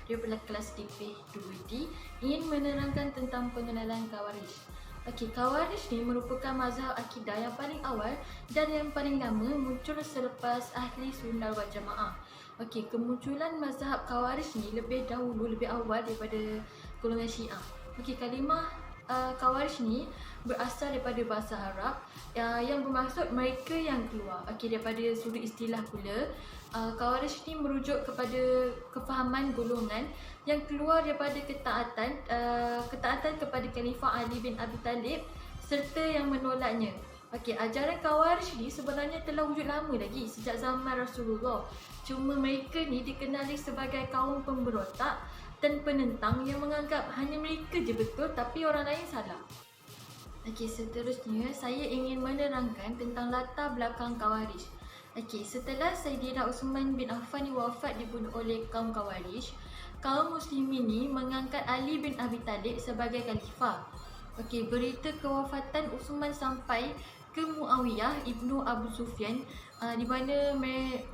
daripada kelas DP2D ingin menerangkan tentang pengenalan Khawarij. Okey, Khawarij ni merupakan mazhab akidah yang paling awal dan yang paling lama muncul selepas Ahli Sunnah wal Jamaah. Okey, kemunculan mazhab Khawarij ni lebih awal daripada golongan Syiah. Okey, kalimah Khawarij ni berasal daripada bahasa Arab yang bermaksud mereka yang keluar. Okey, daripada sudut istilah pula, Khawarij ni merujuk kepada kefahaman golongan yang keluar daripada ketaatan kepada Khalifah Ali bin Abi Talib serta yang menolaknya. Okey, ajaran Khawarij ni sebenarnya telah wujud lama lagi sejak zaman Rasulullah. Cuma mereka ni dikenali sebagai kaum pemberontak dan penentang yang menganggap hanya mereka je betul tapi orang lain salah. Okey, seterusnya saya ingin menerangkan tentang latar belakang Khawarij. Okey, setelah Saidina Uthman bin Affan wafat dibunuh oleh kaum Khawarij, kaum muslimin ni mengangkat Ali bin Abi Talib sebagai khalifah. Okey, berita kewafatan Uthman sampai ke Muawiyah ibnu Abu Sufyan, di mana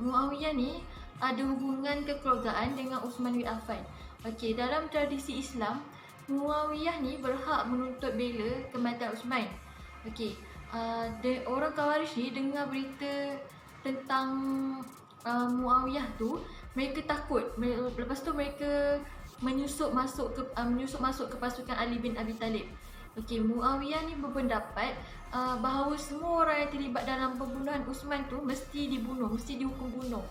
Muawiyah ni ada hubungan kekeluargaan dengan Uthman bin Affan. Okey, dalam tradisi Islam, Muawiyah ni berhak menuntut bela kematian Uthman. Okey, orang Khawarij ni dengar berita tentang Muawiyah tu, mereka takut. Lepas tu mereka menyusup masuk ke pasukan Ali bin Abi Talib. Okey, Muawiyah ni berpendapat bahawa semua orang yang terlibat dalam pembunuhan Uthman tu mesti dihukum bunuh.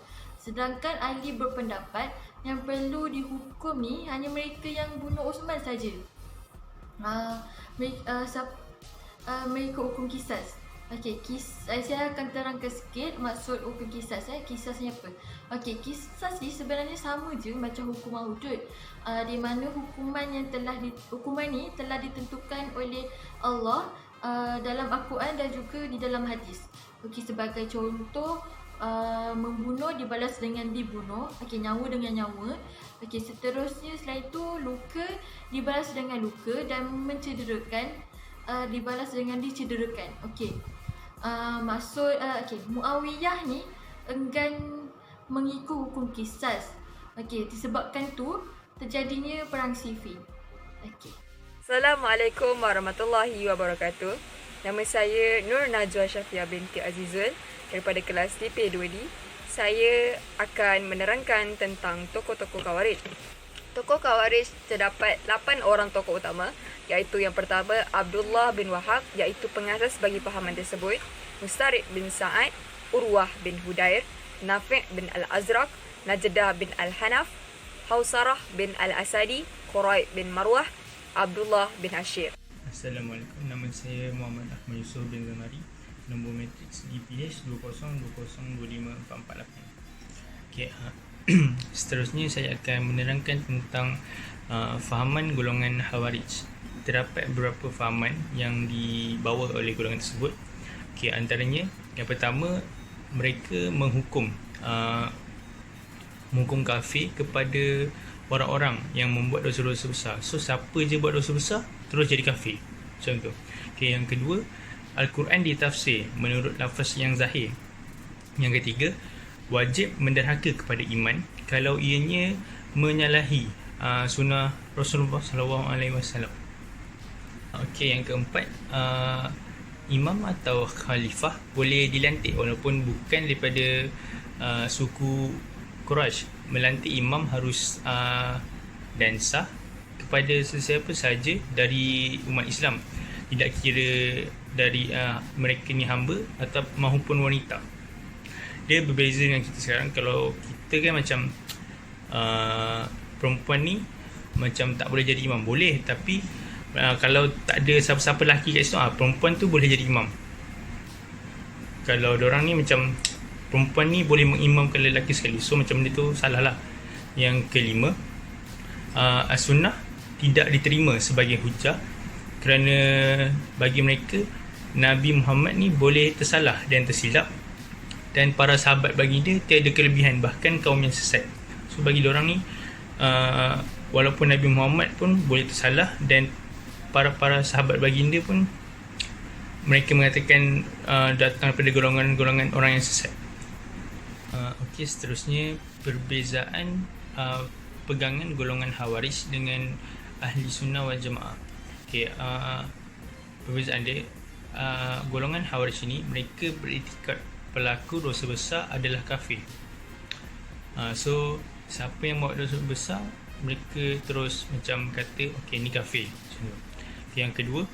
Sedangkan Ali berpendapat yang perlu dihukum ni hanya mereka yang bunuh Uthman saja. Mereka hukum kisas. Okey, saya akan terangkan sikit maksud hukum kisas. Kisasnya apa? Okey, kisas ni sebenarnya sama je macam hukuman hudud, di mana hukuman ni telah ditentukan oleh Allah dalam Al-Quran dan juga di dalam hadis. Okey, sebagai contoh, membunuh dibalas dengan dibunuh. Okey, nyawa dengan nyawa. Okey, seterusnya setelah itu luka dibalas dengan luka dan mencederakan dibalas dengan dicederakan. Okey. Muawiyah ni enggan mengikut hukum kisas. Okey, disebabkan tu terjadinya perang Siffin. Okey. Assalamualaikum warahmatullahi wabarakatuh. Nama saya Nur Najwa Syafiah binti Azizul daripada kelas DP2D. Saya akan menerangkan tentang tokoh-tokoh Khawarij. Tokoh Khawarij terdapat 8 orang tokoh utama, iaitu yang pertama Abdullah bin Wahab, iaitu pengasas bagi fahaman tersebut, Mustarid bin Sa'ad, Urwah bin Hudair, Nafi' bin Al-Azraq, Najdah bin Al-Hanaf, Hausarah bin Al-Asadi, Quraib bin Marwah, Abdullah bin Ashir. Assalamualaikum, nama saya Muhammad Ahmad Yusof bin Zamari, nombor matriks DPH 2002025448. Okay, seterusnya saya akan menerangkan tentang fahaman golongan Khawarij. Terdapat beberapa fahaman yang dibawa oleh golongan tersebut. Okay, antaranya yang pertama, mereka menghukum kafir kepada orang-orang yang membuat dosa-dosa besar. So siapa je buat dosa besar terus jadi kafir, macam tu. Okay, yang kedua, Al-Quran ditafsir menurut lafaz yang zahir. Yang ketiga, wajib menderhaka kepada iman kalau ianya menyalahi sunnah Rasulullah SAW. Okey, yang keempat, imam atau khalifah boleh dilantik walaupun bukan daripada suku Quraisy. Melantik imam harus dan sah kepada sesiapa saja dari umat Islam, tidak kira dari mereka ni hamba atau maupun wanita. Dia berbeza dengan kita sekarang. Kalau kita kan macam perempuan ni macam tak boleh jadi imam. Boleh, tapi kalau tak ada siapa-siapa lelaki kat situ, perempuan tu boleh jadi imam. Kalau diorang ni macam perempuan ni boleh mengimamkan lelaki sekali, so macam benda tu salah lah. Yang kelima, as-sunnah tidak diterima sebagai hujah kerana bagi mereka Nabi Muhammad ni boleh tersalah dan tersilap, dan para sahabat baginda tiada kelebihan, bahkan kaum yang sesat. So bagi diorang ni walaupun Nabi Muhammad pun boleh tersalah dan para sahabat baginda pun mereka mengatakan datang daripada golongan orang yang sesat. Okey, seterusnya perbezaan pegangan golongan Khawarij dengan Ahli Sunnah wal Jamaah. Okay, perbezaan dia, golongan Khawarij ini mereka beriktikad pelaku dosa besar adalah kafir. So siapa yang buat dosa besar, mereka terus macam kata okey ni kafir. Okay, yang kedua,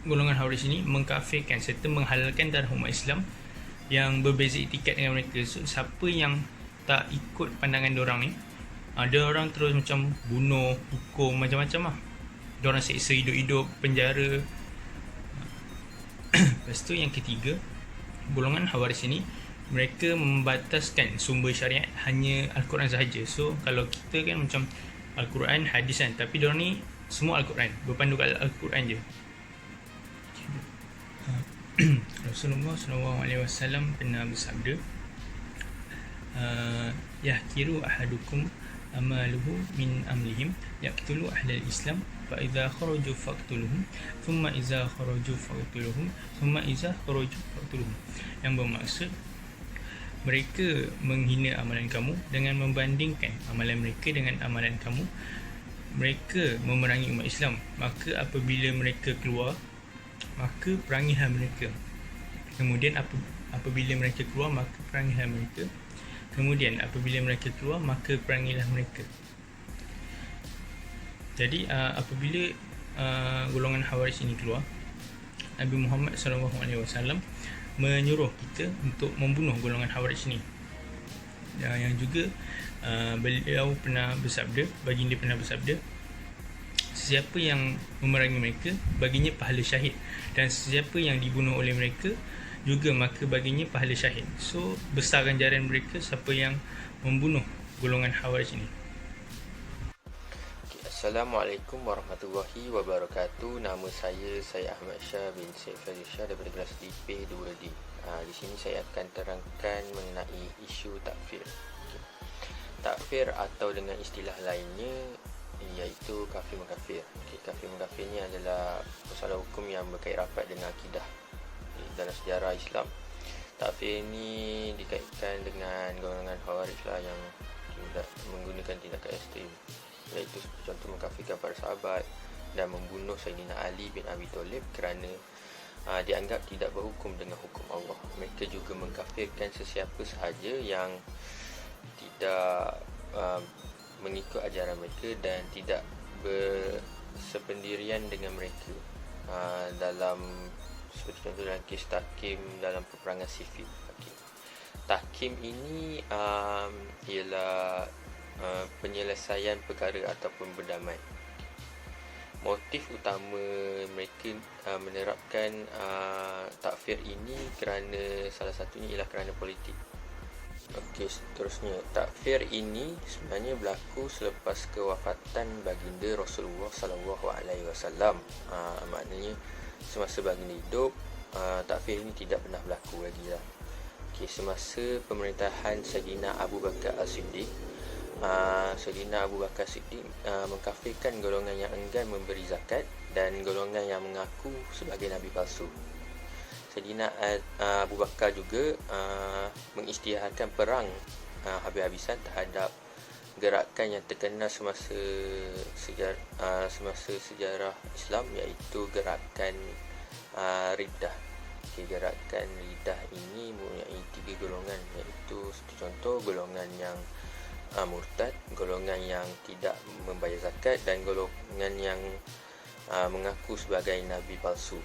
golongan Khawarij ini mengkafirkan serta menghalalkan darah umat Islam yang berbeza etikat dengan mereka. So siapa yang tak ikut pandangan diorang ni, ada orang terus macam bunuh, hukum, macam-macam lah. Diorang seksa hidup-hidup, penjara. Lepas tu yang ketiga, golongan Khawarij ini mereka membataskan sumber syariat hanya Al-Quran sahaja. So kalau kita kan macam Al-Quran, hadis kan, tapi diorang ni semua Al-Quran, berpandu kat Al-Quran je. Rasulullah SAW pernah bersabda, yahkiru ahadukum amaluhu min amlihim yaqtulu ahlal Islam fa idza kharaju faqtuluhum thumma idza kharaju faqtuluhum thumma idza kharaju faqtuluhum. Yang bermaksud mereka menghina amalan kamu dengan membandingkan amalan mereka dengan amalan kamu. Mereka memerangi umat Islam, maka apabila mereka keluar, maka perangilah mereka. Kemudian apabila mereka keluar, maka perangilah mereka. Kemudian apabila mereka keluar, maka perangilah mereka. Jadi apabila golongan Khawarij ini keluar, Nabi Muhammad SAW menyuruh kita untuk membunuh golongan Khawarij ini. Yang juga beliau pernah bersabda, baginda pernah bersabda, sesiapa yang memerangi mereka baginya pahala syahid, dan sesiapa yang dibunuh oleh mereka juga maka baginya pahala syahid. So besar ganjaran mereka siapa yang membunuh golongan Khawarij ini. Assalamualaikum warahmatullahi wabarakatuh. Nama saya Ahmad Shah bin Syed Fazil Shah daripada kelas P2D. Di sini saya akan terangkan mengenai isu takfir. Takfir atau dengan istilah lainnya iaitu kafir mengkafir. Kafir mengkafir ni adalah masalah hukum yang berkait rapat dengan akidah. Dalam sejarah Islam, takfir ini dikaitkan dengan golongan Khawarij lah yang tidak menggunakan tindakan ekstrim, iaitu contoh mengkafirkan para sahabat dan membunuh Sayyidina Ali bin Abi Thalib kerana dianggap tidak berhukum dengan hukum Allah. Mereka juga mengkafirkan sesiapa sahaja yang tidak mengikut ajaran mereka dan tidak bersependirian dengan mereka dalam, seperti contoh dalam kes tahkim dalam peperangan sifil. Tahkim ini ialah penyelesaian perkara ataupun berdamai. Motif utama mereka menerapkan takfir ini kerana salah satunya ialah kerana politik. Seterusnya, takfir ini sebenarnya berlaku selepas kewafatan baginda Rasulullah SAW. Maknanya semasa baginda hidup, takfir ini tidak pernah berlaku lagi lah. Semasa pemerintahan Sayyidina Abu Bakar As-Siddiq, Sayyidina Abu Bakar As-Siddiq mengkafirkan golongan yang enggan memberi zakat dan golongan yang mengaku sebagai nabi palsu. Sayyidina Abu Bakar juga mengisytiharkan perang habis-habisan terhadap gerakan yang terkenal semasa sejarah Islam, iaitu gerakan Riddah. Gerakan Riddah ini mempunyai 3 golongan, iaitu contoh golongan yang murtad, golongan yang tidak membayar zakat dan golongan yang mengaku sebagai nabi palsu.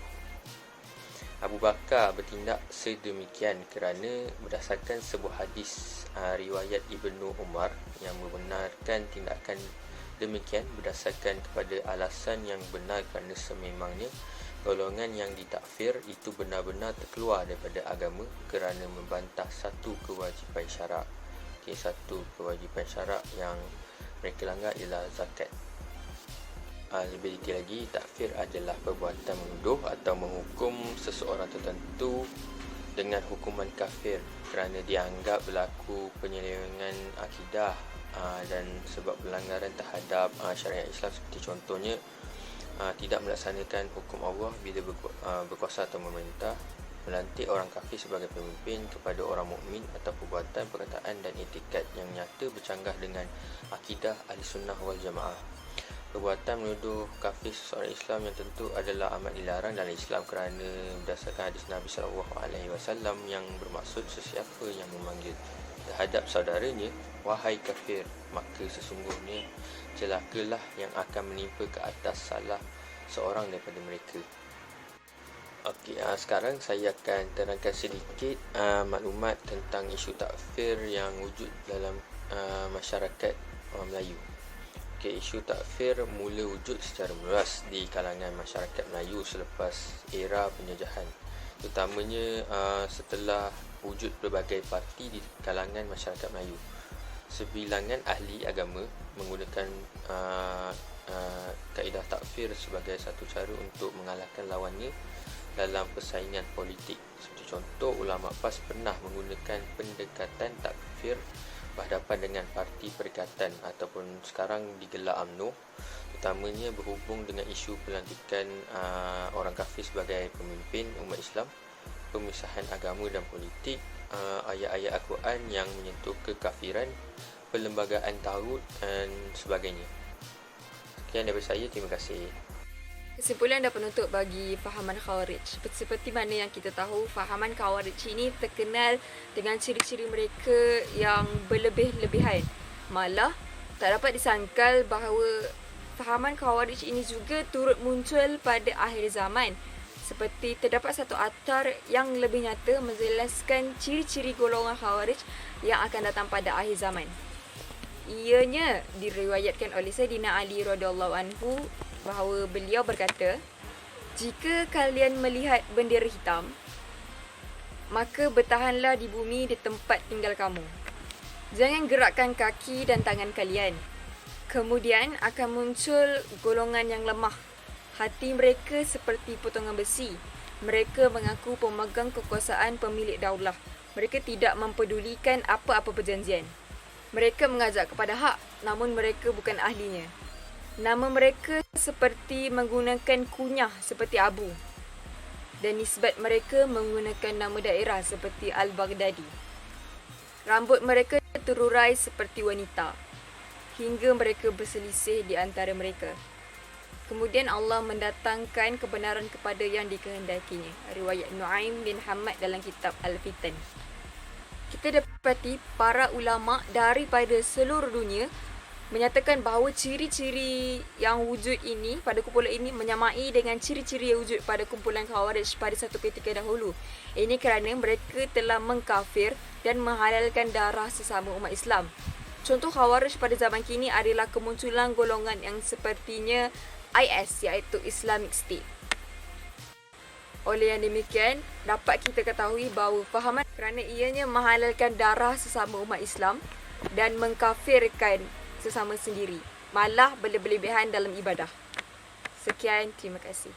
Abu Bakar bertindak sedemikian kerana berdasarkan sebuah hadis riwayat Ibnu Umar yang membenarkan tindakan demikian berdasarkan kepada alasan yang benar, kerana sememangnya golongan yang ditakfir itu benar-benar terkeluar daripada agama kerana membantah satu kewajipan syarak. Satu kewajipan syarak yang mereka langgar ialah zakat. Lebih detail lagi, takfir adalah perbuatan menuduh atau menghukum seseorang tertentu dengan hukuman kafir kerana dianggap berlaku penyelewengan akidah dan sebab pelanggaran terhadap syariat Islam, seperti contohnya tidak melaksanakan hukum Allah bila berkuasa atau memerintah, melantik orang kafir sebagai pemimpin kepada orang mukmin atau perbuatan, perkataan dan etikat yang nyata bercanggah dengan akidah Ahlussunnah wal Jamaah. Perbuatan menuduh kafir seseorang Islam yang tentu adalah amat dilarang dalam Islam kerana berdasarkan hadis Nabi SAW yang bermaksud sesiapa yang memanggil terhadap saudaranya, wahai kafir, maka sesungguhnya celakalah yang akan menimpa ke atas salah seorang daripada mereka. Okey, sekarang saya akan terangkan sedikit maklumat tentang isu takfir yang wujud dalam masyarakat orang Melayu. Okey, isu takfir mula wujud secara meluas di kalangan masyarakat Melayu selepas era penjajahan, terutamanya setelah wujud pelbagai parti di kalangan masyarakat Melayu. Sebilangan ahli agama menggunakan kaedah takfir sebagai satu cara untuk mengalahkan lawannya dalam persaingan politik. Seperti contoh, ulama PAS pernah menggunakan pendekatan takfir berhadapan dengan Parti Perikatan ataupun sekarang digelar UMNO, utamanya berhubung dengan isu pelantikan orang kafir sebagai pemimpin umat Islam, pemisahan agama dan politik, ayat-ayat Al-Quran yang menyentuh kekafiran, perlembagaan taghut dan sebagainya. Sekian daripada saya, terima kasih. Kesimpulan dan penutup bagi fahaman Khawarij. Seperti mana yang kita tahu, fahaman Khawarij ini terkenal dengan ciri-ciri mereka yang berlebih-lebihan. Malah, tak dapat disangkal bahawa fahaman Khawarij ini juga turut muncul pada akhir zaman. Seperti terdapat satu athar yang lebih nyata menjelaskan ciri-ciri golongan Khawarij yang akan datang pada akhir zaman. Ianya diriwayatkan oleh Sayyidina Ali radhiyallahu anhu bahawa beliau berkata, jika kalian melihat bendera hitam, maka bertahanlah di bumi di tempat tinggal kamu. Jangan gerakkan kaki dan tangan kalian. Kemudian akan muncul golongan yang lemah. Hati mereka seperti potongan besi. Mereka mengaku pemegang kekuasaan pemilik daulah. Mereka tidak mempedulikan apa-apa perjanjian. Mereka mengajak kepada hak, namun mereka bukan ahlinya. Nama mereka seperti menggunakan kunyah seperti abu. Dan nisbat mereka menggunakan nama daerah seperti Al-Baghdadi. Rambut mereka terurai seperti wanita. Hingga mereka berselisih di antara mereka. Kemudian Allah mendatangkan kebenaran kepada yang dikehendakinya. Riwayat Nu'aim bin Hamad dalam kitab Al-Fitan. Kita dapati para ulama daripada seluruh dunia menyatakan bahawa ciri-ciri yang wujud ini pada kumpulan ini menyamai dengan ciri-ciri yang wujud pada kumpulan Khawarij pada satu ketika dahulu. Ini kerana mereka telah mengkafir dan menghalalkan darah sesama umat Islam. Contoh Khawarij pada zaman kini adalah kemunculan golongan yang sepertinya IS, iaitu Islamic State. Oleh yang demikian, dapat kita ketahui bahawa fahaman kerana ianya menghalalkan darah sesama umat Islam dan mengkafirkan sesama sendiri, malah berlebihan dalam ibadah. Sekian, terima kasih.